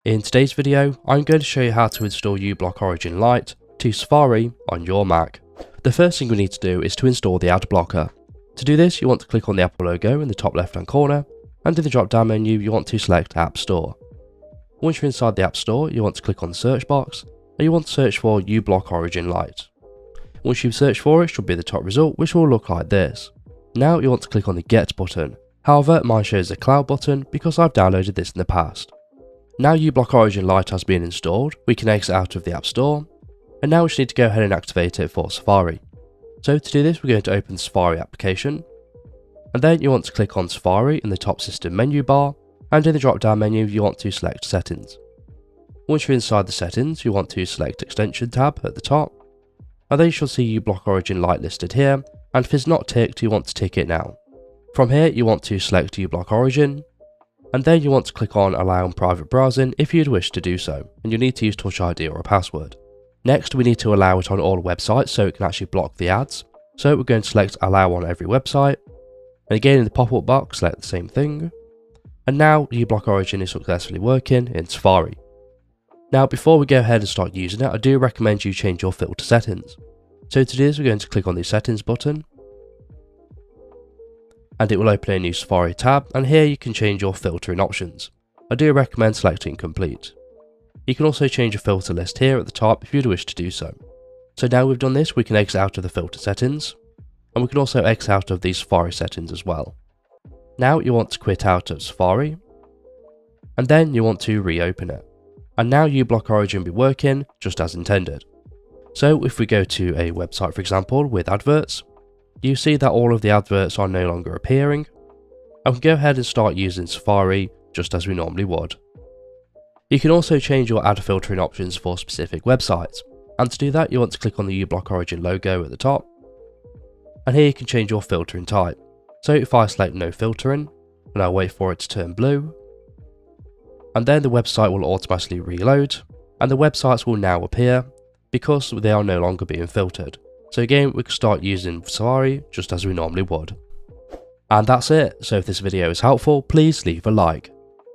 In today's video, I'm going to show you how to install uBlock Origin Lite to Safari on your Mac. The first thing we need to do is to install the ad blocker. To do this, you want to click on the Apple logo in the top left hand corner, and in the drop down menu you want to select App Store. Once you're inside the App Store, you want to click on the search box, and you want to search for uBlock Origin Lite. Once you've searched for it, should be the top result, which will look like this. Now you want to click on the Get button. However, mine shows the Cloud button because I've downloaded this in the past. Now uBlock Origin Lite has been installed, we can exit out of the App Store, and now we just need to go ahead and activate it for Safari. So to do this, we're going to open the Safari application, and then you want to click on Safari in the top system menu bar, and in the drop down menu you want to select Settings. Once you're inside the settings, you want to select Extension tab at the top, and then you should see uBlock Origin Lite listed here, and if it's not ticked you want to tick it now. From here you want to select uBlock Origin, and then you want to click on Allow Private Browsing if you'd wish to do so, and you'll need to use Touch ID or a password. Next we need to allow it on all websites so it can actually block the ads, so we're going to select Allow on every website, and again in the pop-up box select the same thing, and now uBlock Origin is successfully working in Safari. Now before we go ahead and start using it, I do recommend you change your filter settings. So to do this we're going to click on the Settings button, and it will open a new Safari tab, and here you can change your filtering options. I do recommend selecting Complete. You can also change your filter list here at the top if you'd wish to do so. So now we've done this, we can exit out of the filter settings, and we can also exit out of these Safari settings as well. Now you want to quit out of Safari, and then you want to reopen it. And now uBlock Origin will be working just as intended. So if we go to a website for example with adverts, you see that all of the adverts are no longer appearing, and we can go ahead and start using Safari just as we normally would. You can also change your ad filtering options for specific websites, and to do that you want to click on the uBlock Origin logo at the top, and here you can change your filtering type. So if I select no filtering, and I'll wait for it to turn blue, and then the website will automatically reload, and the websites will now appear because they are no longer being filtered. So again, we can start using Safari just as we normally would. And that's it. So if this video is helpful, please leave a like.